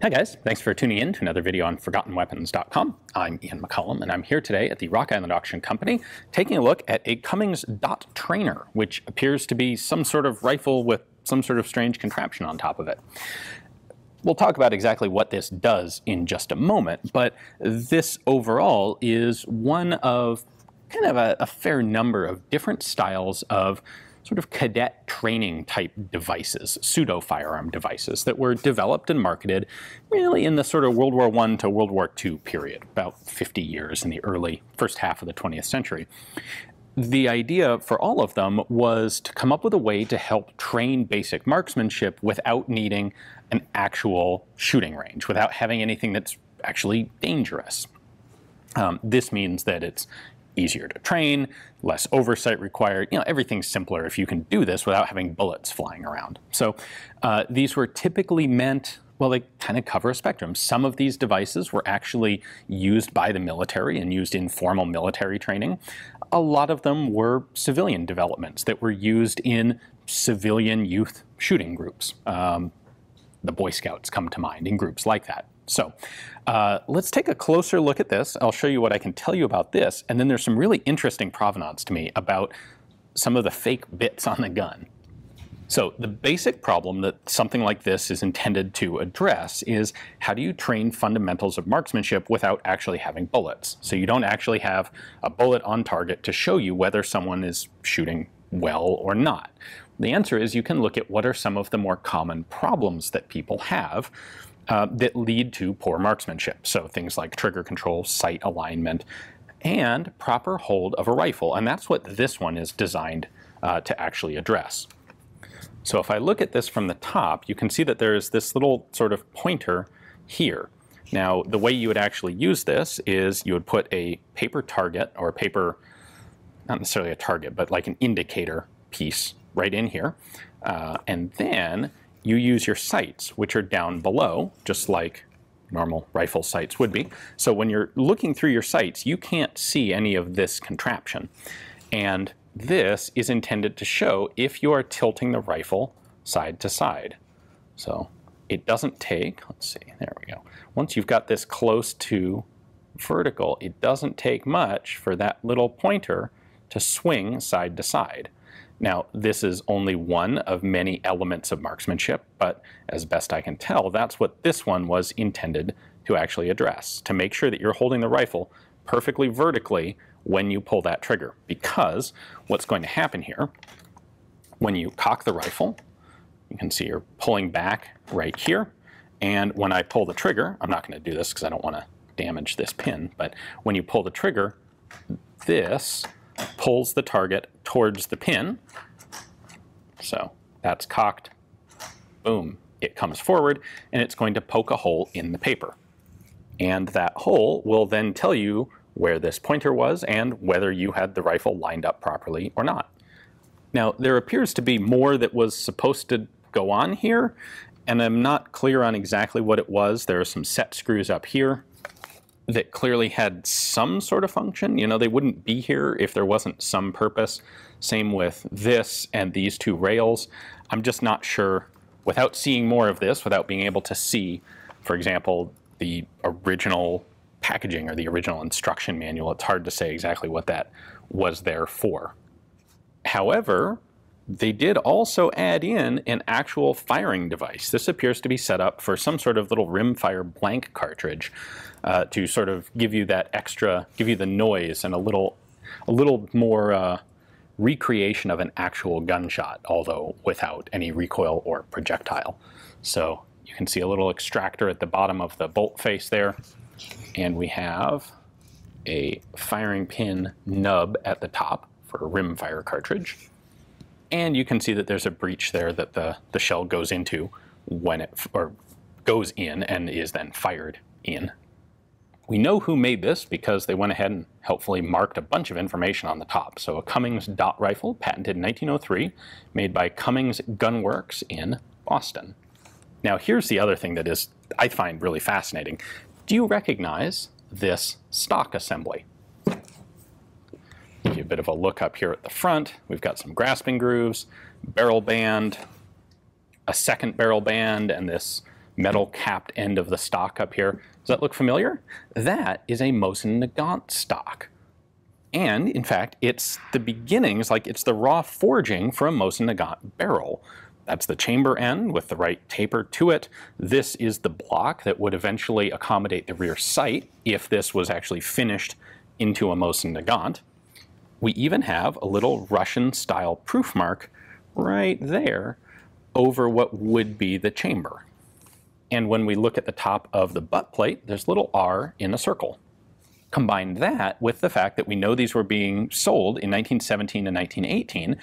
Hi guys, thanks for tuning in to another video on ForgottenWeapons.com. I'm Ian McCollum and I'm here today at the Rock Island Auction Company taking a look at a Cummings dot trainer, which appears to be some sort of rifle with some sort of strange contraption on top of it. We'll talk about exactly what this does in just a moment, but this overall is one of kind of a fair number of different styles of sort of cadet training type devices, pseudo-firearm devices that were developed and marketed really in the sort of World War I to World War II period, about 50 years in the early first half of the 20th century. The idea for all of them was to come up with a way to help train basic marksmanship without needing an actual shooting range, without having anything that's actually dangerous. This means that it's easier to train, less oversight required, everything's simpler if you can do this without having bullets flying around. So these were typically meant, well, they kind of cover a spectrum. Some of these devices were actually used by the military and used in formal military training. A lot of them were civilian developments that were used in civilian youth shooting groups. The Boy Scouts come to mind in groups like that. So let's take a closer look at this. I'll show you what I can tell you about this, and then there's some really interesting provenance to me about some of the fake bits on the gun. So the basic problem that something like this is intended to address is how do you train fundamentals of marksmanship without actually having bullets? So you don't actually have a bullet on target to show you whether someone is shooting well or not. The answer is you can look at what are some of the more common problems that people have that lead to poor marksmanship. So things like trigger control, sight alignment, and proper hold of a rifle. And that's what this one is designed to actually address. So if I look at this from the top, you can see that there's this little sort of pointer here. Now, the way you would actually use this is you would put a paper target, or a paper, not necessarily a target, but like an indicator piece right in here. And then you use your sights, which are down below, just like normal rifle sights would be. So when you're looking through your sights, you can't see any of this contraption. And this is intended to show if you are tilting the rifle side to side. So it doesn't take, let's see, there we go. Once you've got this close to vertical, it doesn't take much for that little pointer to swing side to side. Now, this is only one of many elements of marksmanship, but as best I can tell, that's what this one was intended to actually address, to make sure that you're holding the rifle perfectly vertically when you pull that trigger. Because what's going to happen here, when you cock the rifle, you can see you're pulling back right here, and when I pull the trigger, I'm not going to do this because I don't want to damage this pin, but when you pull the trigger, this pulls the target towards the pin. So that's cocked, boom, it comes forward and it's going to poke a hole in the paper. And that hole will then tell you where this pointer was and whether you had the rifle lined up properly or not. Now, there appears to be more that was supposed to go on here, and I'm not clear on exactly what it was. There are some set screws up here that clearly had some sort of function. They wouldn't be here if there wasn't some purpose. Same with this and these two rails. I'm just not sure, without seeing more of this, without being able to see, for example, the original packaging or the original instruction manual, it's hard to say exactly what that was there for. However, they did also add in an actual firing device. This appears to be set up for some sort of little Rimfire blank cartridge to sort of give you that extra, give you the noise and a little more recreation of an actual gunshot, although without any recoil or projectile. So you can see a little extractor at the bottom of the bolt face there, and we have a firing pin nub at the top for a Rimfire cartridge. And you can see that there's a breech there that the shell goes into when it goes in and is then fired in. We know who made this because they went ahead and helpfully marked a bunch of information on the top. So a Cummings dot rifle, patented in 1903, made by Cummings Gun Works in Boston. Now here's the other thing that is, I find really fascinating. Do you recognize this stock assembly? Give you a bit of a look up here at the front. We've got some grasping grooves, barrel band, a second barrel band, and this metal capped end of the stock up here. Does that look familiar? That is a Mosin Nagant stock. And in fact, it's the beginnings, like it's the raw forging for a Mosin Nagant barrel. That's the chamber end with the right taper to it. This is the block that would eventually accommodate the rear sight if this was actually finished into a Mosin Nagant. We even have a little Russian-style proof mark right there over what would be the chamber. And when we look at the top of the butt plate, there's a little R in a circle. Combine that with the fact that we know these were being sold in 1917 and 1918,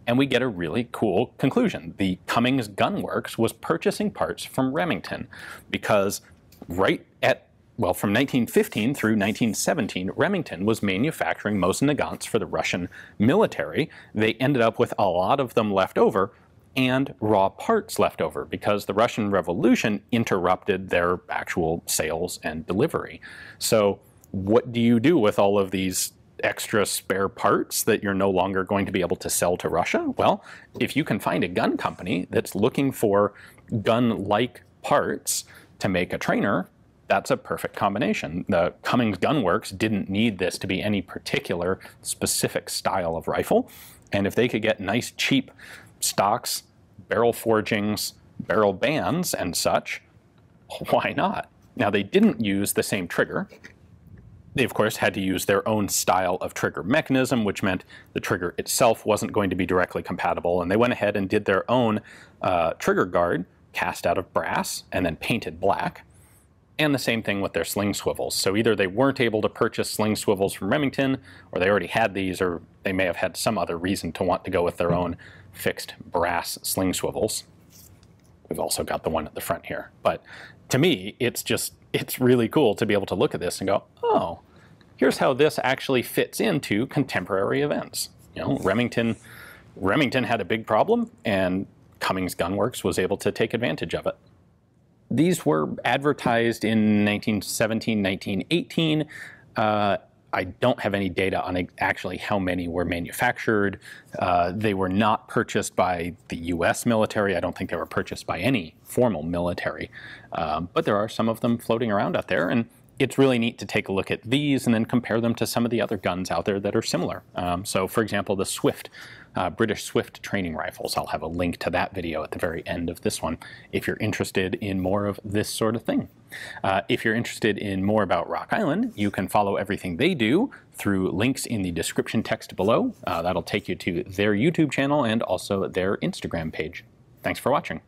and we get a really cool conclusion. The Cummings Gun Works was purchasing parts from Remington because from 1915 through 1917, Remington was manufacturing Mosin Nagants for the Russian military. They ended up with a lot of them left over and raw parts left over because the Russian Revolution interrupted their actual sales and delivery. So what do you do with all of these extra spare parts that you're no longer going to be able to sell to Russia? Well, if you can find a gun company that's looking for gun-like parts to make a trainer, that's a perfect combination. The Cummings Gun Works didn't need this to be any particular specific style of rifle, and if they could get nice cheap stocks, barrel forgings, barrel bands and such, why not? Now, they didn't use the same trigger. They, of course, had to use their own style of trigger mechanism, which meant the trigger itself wasn't going to be directly compatible, and they went ahead and did their own trigger guard cast out of brass and then painted black. And the same thing with their sling swivels. So either they weren't able to purchase sling swivels from Remington, or they already had these, or they may have had some other reason to want to go with their own fixed brass sling swivels. We've also got the one at the front here. But to me, it's really cool to be able to look at this and go, oh, here's how this actually fits into contemporary events. You know, Remington had a big problem, and Cummings Gun Works was able to take advantage of it. These were advertised in 1917, 1918. I don't have any data on actually how many were manufactured. They were not purchased by the US military. I don't think they were purchased by any formal military. But there are some of them floating around out there, and it's really neat to take a look at these and then compare them to some of the other guns out there that are similar. So for example, the Swift, British Swift training rifles. I'll have a link to that video at the very end of this one if you're interested in more of this sort of thing. If you're interested in more about Rock Island, you can follow everything they do through links in the description text below. That'll take you to their YouTube channel and also their Instagram page. Thanks for watching.